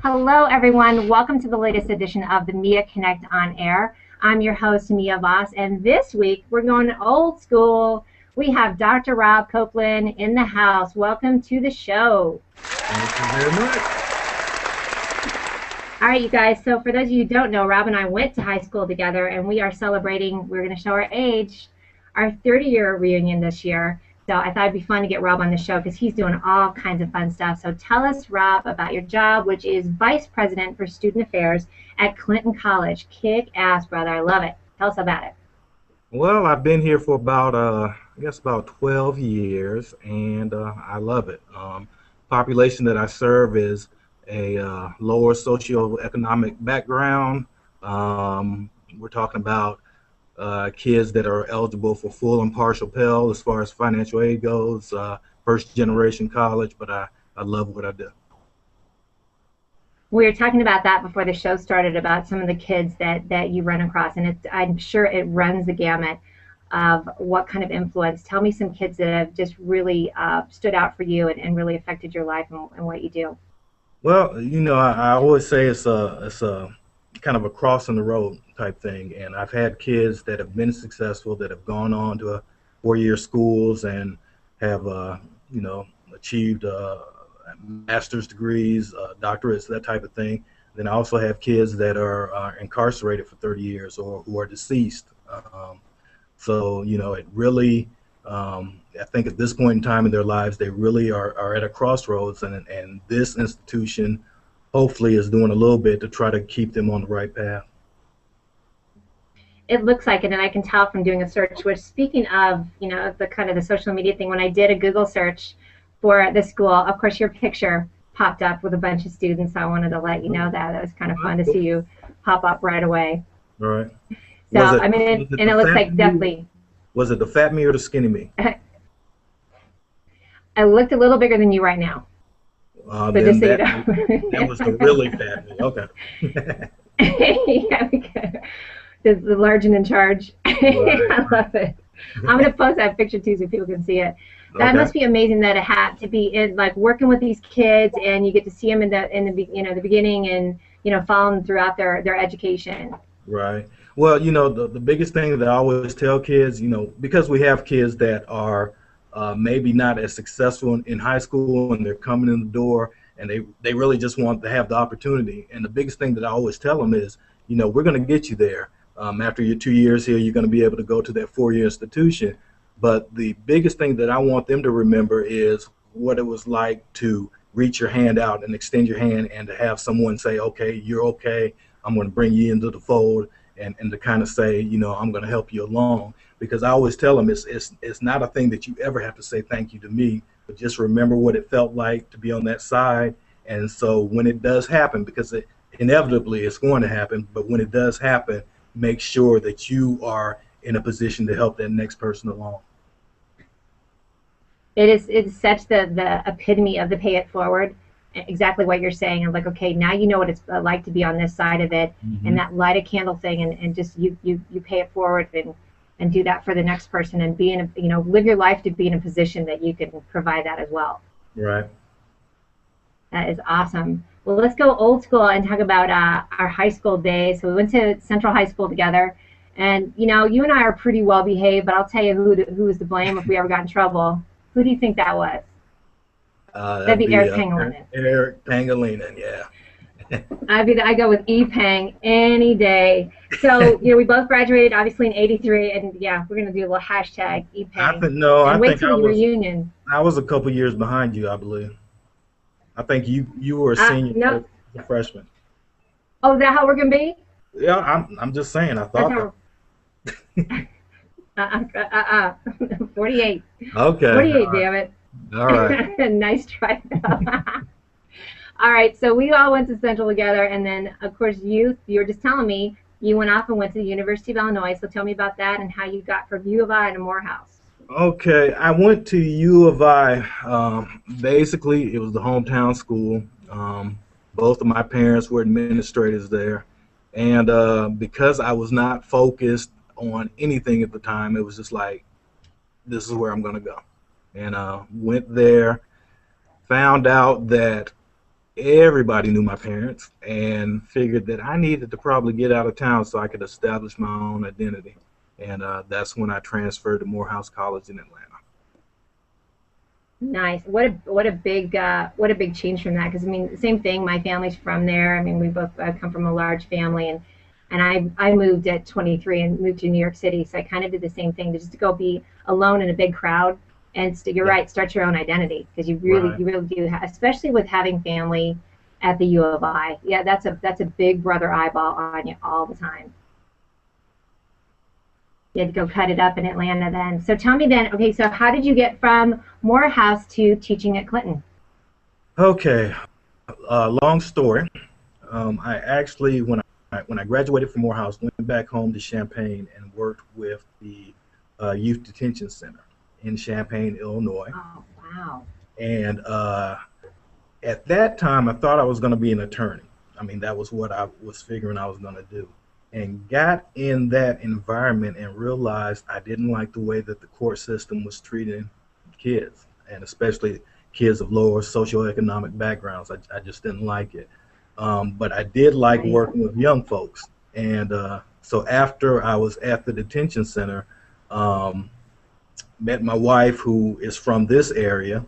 Hello, everyone. Welcome to the latest edition of the Mia Connect on Air. I'm your host, Mia Voss, and this week we're going old school. We have Dr. Rob Copeland in the house. Welcome to the show. Thank you very much. All right, you guys. So for those of you who don't know, Rob and I went to high school together, and we are celebrating, we're going to show our age, our 30-year reunion this year. So I thought it'd be fun to get Rob on the show because he's doing all kinds of fun stuff. So tell us, Rob, about your job, which is Vice President for Student Affairs at Clinton College. Kick ass, brother. I love it. Tell us about it. Well, I've been here for about, I guess about 12 years, and I love it. Population that I serve is a lower socioeconomic background. We're talking about kids that are eligible for full and partial Pell as far as financial aid goes, first generation college, but I love what I do. We were talking about that before the show started about some of the kids that you run across, and I'm sure it runs the gamut of what kind of influence. Tell me some kids that have just really stood out for you and really affected your life and what you do. Well, I always say it's a kind of a cross in the road type thing, and I've had kids that have been successful that have gone on to four-year schools and have achieved master's degrees, doctorates, that type of thing. Then I also have kids that are incarcerated for 30 years or who are deceased. So it really, I think at this point in time in their lives, they really are at a crossroads, and this institution hopefully is doing a little bit to try to keep them on the right path. It looks like it, and I can tell from doing a search, which speaking of, the kind of the social media thing, when I did a Google search for the school, of course your picture popped up with a bunch of students, so I wanted to let you know that. It was kind of fun to see you pop up right away. All right. So, it looks like definitely. Was it the fat me or the skinny me? I looked a little bigger than you right now. So just so that was the really fat me. Okay. Yeah, the large and in charge. Right. I love it. I'm going to post that picture too so people can see it. That must be amazing that it had to be in, like working with these kids, and you get to see them in the beginning, and follow them throughout their education. Right. Well, the biggest thing that I always tell kids, because we have kids that are maybe not as successful in high school, and they're coming in the door, and they really just want to have the opportunity. And the biggest thing that I always tell them is, we're going to get you there. After your 2 years here, you're going to be able to go to that four-year institution. But the biggest thing that I want them to remember is what it was like to reach your hand out and extend your hand, and to have someone say, okay, you're okay, I'm going to bring you into the fold, and to kind of say, I'm going to help you along. Because I always tell them it's not a thing that you ever have to say thank you to me, but just remember what it felt like to be on that side. And so when it does happen, because inevitably it's going to happen, but when it does happen, make sure that you are in a position to help that next person along. It's such the epitome of the pay it forward. Exactly what you're saying. I'm like, okay, now you know what it's like to be on this side of it, and that light a candle thing, and just you pay it forward and do that for the next person, and be in live your life to be in a position that you can provide that as well. Right. That is awesome. Well, let's go old school and talk about our high school days. So we went to Central High School together, and you and I are pretty well behaved, but I'll tell you who was to blame if we ever got in trouble. Who do you think that was? That'd be Eric Pangilinan. Eric Pangilinan, yeah. I go with E-Pang any day. So, we both graduated obviously in '83, and yeah, we're gonna do a little hashtag E-Pang. Wait till the reunion. I was a couple years behind you, I believe. I think you were a senior, no. A freshman. Oh, is that how we're gonna be? Yeah, I'm just saying. I thought. 48. Okay. 48, damn it. All right. Nice try. All right, so we all went to Central together, and then, of course, you were just telling me you went off and went to the University of Illinois, so tell me about that and how you got from U of I to Morehouse. Okay, I went to U of I. Basically, it was the hometown school. Both of my parents were administrators there, and because I was not focused on anything at the time, it was just like, this is where I'm going to go. And went there, found out that everybody knew my parents, and figured that I needed to probably get out of town so I could establish my own identity. And that's when I transferred to Morehouse College in Atlanta. Nice. What a big change from that. Because I mean, same thing. My family's from there. I mean, we both come from a large family, and I moved at 23 and moved to New York City. So I kind of did the same thing, just to go be alone in a big crowd. And you're Yeah, right, start your own identity because right. you really do, especially with having family at the U of I. Yeah, that's a big brother eyeball on you all the time. You had to go cut it up in Atlanta then. So tell me then, okay, so how did you get from Morehouse to teaching at Clinton? Okay. Long story. I actually, when I graduated from Morehouse, went back home to Champaign and worked with the Youth Detention Center in Champaign, Illinois. Oh, wow. And at that time, I thought I was going to be an attorney. I mean, that was what I was figuring I was going to do. And got in that environment and realized I didn't like the way that the court system was treating kids, and especially kids of lower socioeconomic backgrounds. I just didn't like it. But I did like Right. working with young folks. And so after I was at the detention center, um, met my wife who is from this area,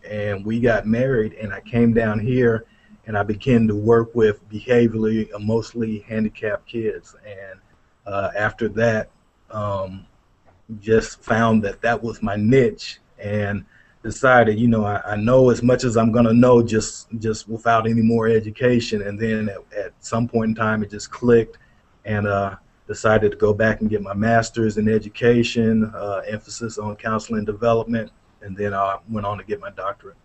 and we got married, and I came down here and I began to work with behaviorally, emotionally handicapped kids. And after that, just found that that was my niche, and decided, I know as much as I'm gonna know, just without any more education. And then at some point in time, it just clicked, and decided to go back and get my master's in education, emphasis on counseling and development, and then I went on to get my doctorate.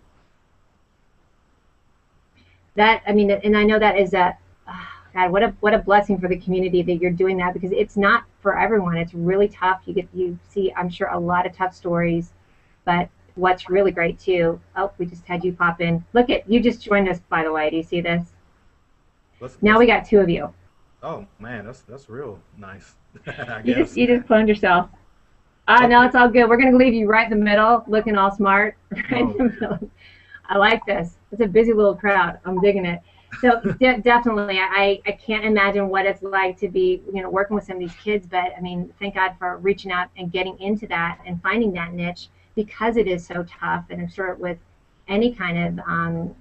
That I mean, and I know that is a God, what a blessing for the community that you're doing that because it's not for everyone. It's really tough. You see, I'm sure a lot of tough stories, but what's really great too. Oh, we just had you pop in. Look at you just joined us by the way. Do you see this? Now Let's we got two of you. Oh man, that's real nice. I You just guess. you just cloned yourself. Ah, no, Okay. it's all good. We're gonna leave you right in the middle, looking all smart, right in Oh the man. middle. I like this. It's a busy little crowd. I'm digging it. So definitely, I can't imagine what it's like to be, working with some of these kids. But I mean, thank God for reaching out and getting into that and finding that niche because it is so tough. And I'm sure with any kind of,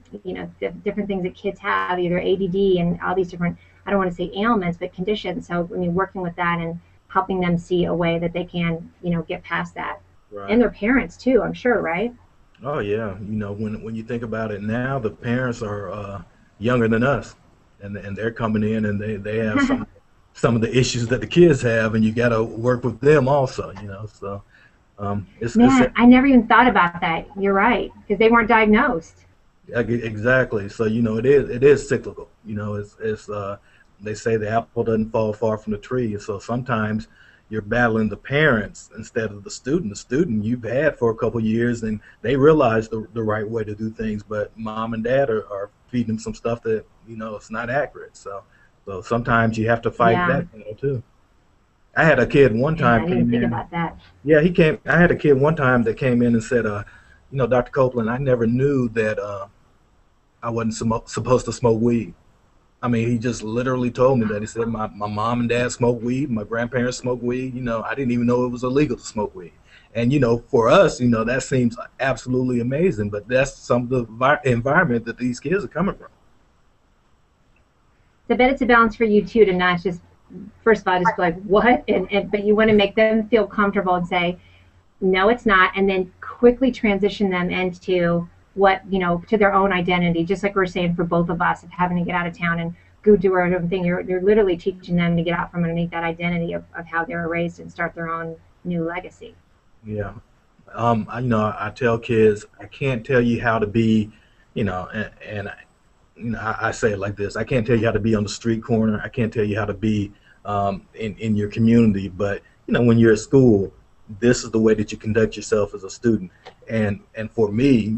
different things that kids have, either ADD and all these different, I don't want to say ailments, but conditions. So I mean, working with that and helping them see a way that they can, get past that, and Right. their parents too. I'm sure, right? Oh yeah. When you think about it now, the parents are younger than us, and they're coming in, and they have some of the issues that the kids have, and you got to work with them also. So it's Man, I never even thought about that. You're right, because they weren't diagnosed. exactly. So it is cyclical. It's they say the apple doesn't fall far from the tree. So sometimes you're battling the parents instead of the student. The student you've had for a couple of years, and they realize the right way to do things, but mom and dad are feeding them some stuff that it's not accurate. So sometimes you have to fight Yeah, that too. I had a kid one man, I time didn't even came think in. about that. Yeah, he came. I had a kid one time that came in and said, Dr. Copeland, I never knew that I wasn't supposed to smoke weed. I mean, he just literally told me that. He said, my mom and dad smoke weed, my grandparents smoke weed. I didn't even know it was illegal to smoke weed. And, for us, that seems absolutely amazing. But that's some of the environment that these kids are coming from. So I bet it's a balance for you too to not just first of all just be like what, and but you want to make them feel comfortable and say no, it's not, and then quickly transition them into what to their own identity. Just like we are saying for both of us, of having to get out of town and go do our own thing. You're literally teaching them to get out from underneath that identity of how they were raised and start their own new legacy. Yeah. I tell kids, I can't tell you how to be, and I say it like this: I can't tell you how to be on the street corner. I can't tell you how to be in your community. But when you're at school, this is the way that you conduct yourself as a student. And for me,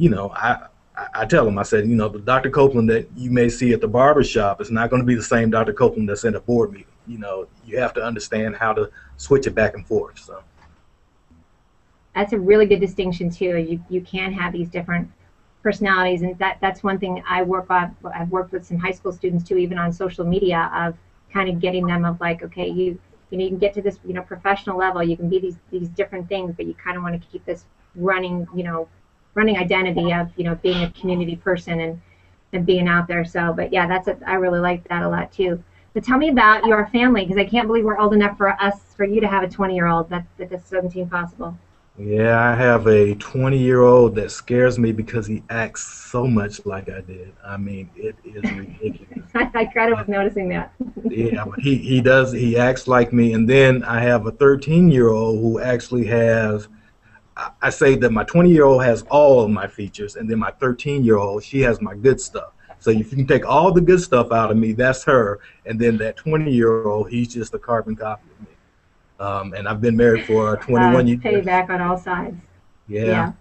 I tell them, I said, the Dr. Copeland that you may see at the barber shop is not going to be the same Dr. Copeland that's in a board meeting. You have to understand how to switch it back and forth. So. That's a really good distinction too. You can have these different personalities, and that's one thing I work on. I've worked with some high school students too, even on social media, of kind of getting them of like, okay, you can get to this professional level, you can be these different things, but you kind of want to keep this running running identity of being a community person and being out there. So, but yeah, I really like that a lot too. But tell me about your family, because I can't believe we're old enough for you to have a 20-year-old. That just doesn't seem possible. Yeah, I have a 20-year-old that scares me because he acts so much like I did. I mean, it is ridiculous. I kind of was noticing that. Yeah, but he does. He acts like me. And then I have a 13-year-old who actually has. I say that my 20-year-old has all of my features, and then my 13-year-old, she has my good stuff. So if you can take all the good stuff out of me, that's her. And then that 20-year-old, he's just a carbon copy of me. And I've been married for 21 years. Payback on all sides. Yeah.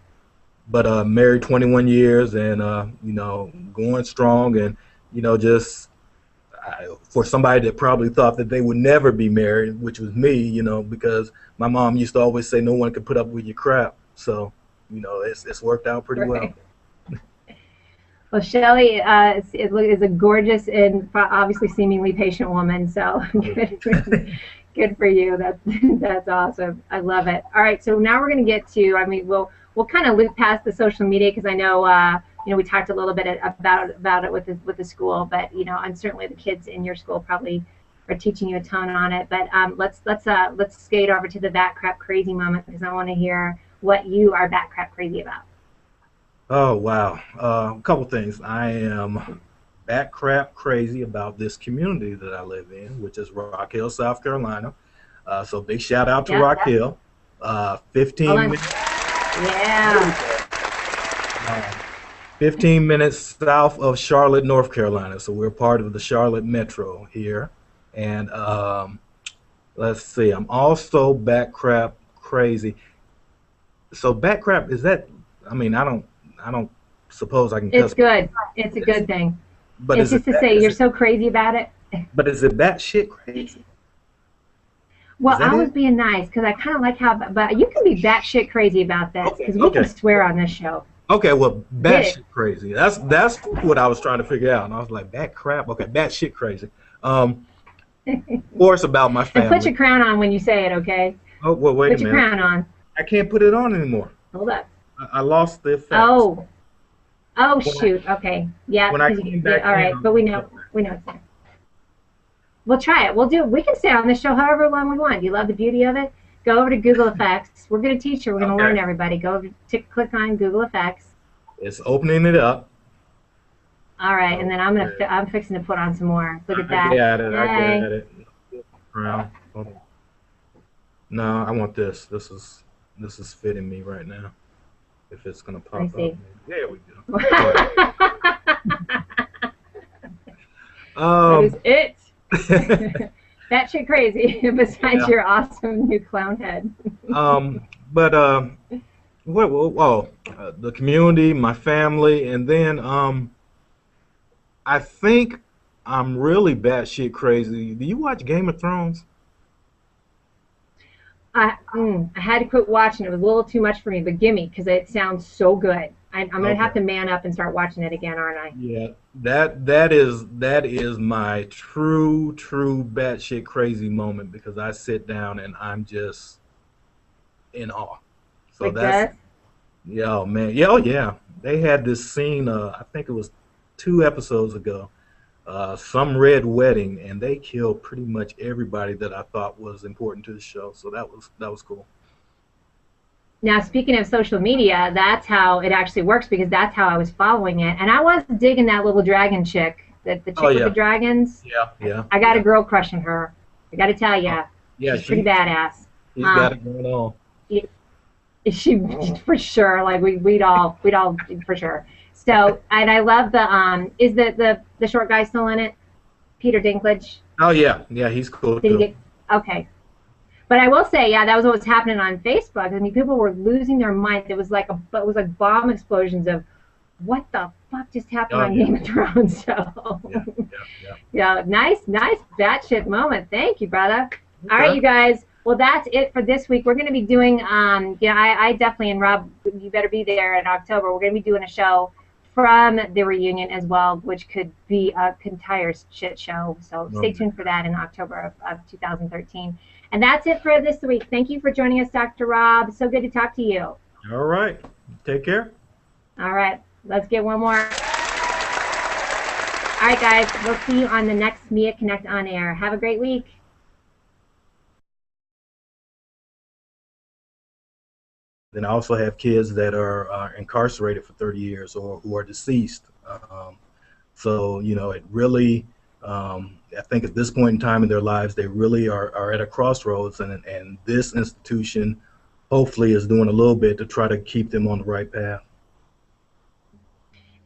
But married 21 years, and going strong, and just for somebody that probably thought that they would never be married, which was me, because my mom used to always say no one could put up with your crap. So, it's worked out pretty well. Well, Shelly is a gorgeous and obviously seemingly patient woman. So good for you. That's awesome. I love it. All right, so now we're going to get to. I mean, we'll kind of loop past the social media, because I know we talked a little bit about it with the school, but and certainly the kids in your school probably are teaching you a ton on it. But let's skate over to the bat crap crazy moment, because I want to hear what you are bat crap crazy about. Oh, wow. A couple things. I am bat crap crazy about this community that I live in, which is Rock Hill, South Carolina. So big shout out to Rock Hill. 15 minutes. Yeah. 15 minutes south of Charlotte, North Carolina. So we're part of the Charlotte Metro here. And let's see. I'm also bat crap crazy. So bat crap, is that? I mean, I don't suppose I can. It's good. It's a good thing. But it's just to say you're so crazy about it. But is it batshit crazy? Well, I was being nice, because I kind of like how, but you can be batshit crazy about that, because we can swear on this show. Okay, well, batshit crazy. That's what I was trying to figure out, and I was like, bat crap. Okay, batshit crazy. Of course, about my family. And put your crown on when you say it, okay? Oh, well, wait a minute. Put your crown on. I can't put it on anymore. Hold up. I lost the effect. Oh, shoot. Okay. Yeah. When I came back all right, but we know it's there. We'll try it. We can stay on this show however long we want. You love the beauty of it? Go over to Google Effects. We're going to teach you. We're going to learn everybody. Go over click on Google Effects. It's opening it up. All right, and then I'm fixing to put on some more. Look at that. I got it. Crown. No, I want this. This is fitting me right now. If it's gonna pop up. There we go. That is it. That shit crazy. Besides your awesome new clown head. The community, my family, and then I think I'm really batshit crazy. Do you watch Game of Thrones? I had to quit watching. It was a little too much for me, but gimme, because it sounds so good. I'm gonna have to man up and start watching it again, aren't I? Yeah, that is my true batshit crazy moment, because I sit down and I'm just in awe. So like that's yeah, man. Yeah, oh yeah. They had this scene. I think it was 2 episodes ago. Some red wedding, and they killed pretty much everybody that I thought was important to the show. So that was cool. Now, speaking of social media, that's how it actually works, because that's how I was following it, and I was digging that little dragon chick, the chick with the dragons. Yeah. I got a girl crush on her. I got to tell you, she's pretty badass. She's got it going on. She for sure. Like we'd all for sure. So, and I love is the short guy still in it? Peter Dinklage? Oh, yeah, he's cool. Okay. But I will say, that was what was happening on Facebook. I mean, people were losing their mind. It was like bomb explosions of what the fuck just happened on Game of Thrones. So, nice batshit moment. Thank you, brother. Okay. All right, you guys. Well, that's it for this week. We're going to be doing, I definitely, and Rob, you better be there in October. We're going to be doing a show from the reunion as well, which could be an entire shit show. So stay Okay. tuned for that in October of 2013. And that's it for this week. Thank you for joining us, Dr. Rob. So good to talk to you. All right. Take care. All right, let's get one more. All right, guys, we'll see you on the next Mia Connect on air. Have a great week. Then I also have kids that are incarcerated for 30 years or who are deceased. So, it really, I think at this point in time in their lives, they really are at a crossroads, and this institution hopefully is doing a little bit to try to keep them on the right path.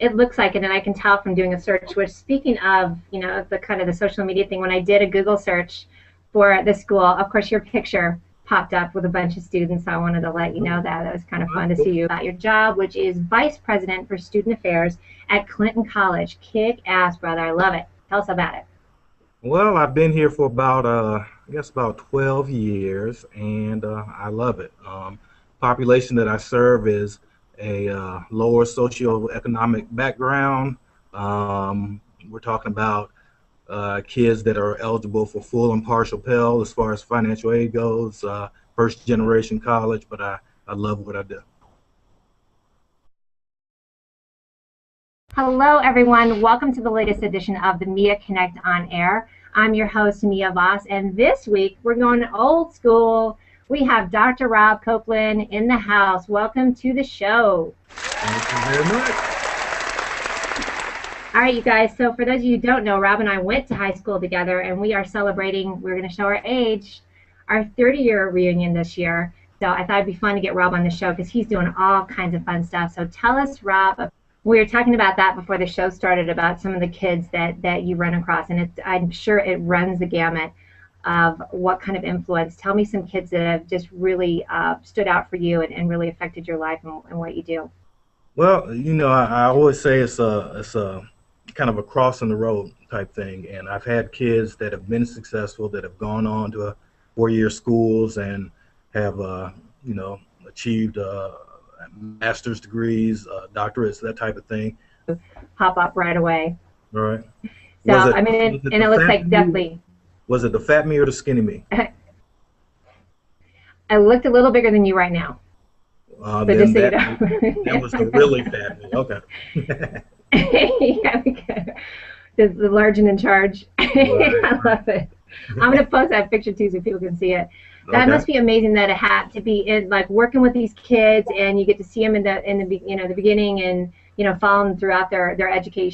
It looks like it, and I can tell from doing a search. Which, speaking of, the kind of the social media thing, when I did a Google search for the school, of course, your picture popped up with a bunch of students. So I wanted to let you know that it was kind of fun to see you about your job, which is Vice President for Student Affairs at Clinton College. Kick ass, brother! I love it. Tell us about it. Well, I've been here for about, I guess, about 12 years, and I love it. Population that I serve is a lower socioeconomic background. We're talking about kids that are eligible for full and partial Pell as far as financial aid goes, first generation college, but I love what I do. Hello, everyone. Welcome to the latest edition of the Mia Connect on Air. I'm your host, Mia Voss, and this week we're going old school. We have Dr. Rob Copeland in the house. Welcome to the show. Thank you very much. All right, you guys. So for those of you who don't know, Rob and I went to high school together, and we are celebrating, we're going to show our age, our 30-year reunion this year. So I thought it'd be fun to get Rob on the show because he's doing all kinds of fun stuff. So tell us, Rob, we were talking about that before the show started, about some of the kids that you run across, and I'm sure it runs the gamut of what kind of influence. Tell me some kids that have just really stood out for you and really affected your life and what you do. Well, I always say it's a kind of a crossing the road type thing, and I've had kids that have been successful that have gone on to 4-year schools and have achieved master's degrees, doctorates, that type of thing. Pop up right away. All right. So I mean, and it looks like definitely. Was it the fat me or the skinny me? I looked a little bigger than you right now. So just so you know. That was the really fat me. Okay. Yeah, the large and in charge. Right. I love it. I'm gonna post that picture too so people can see it. That Okay. must be amazing that it had to be in, like, working with these kids, and you get to see them in the the beginning, and follow them throughout their education.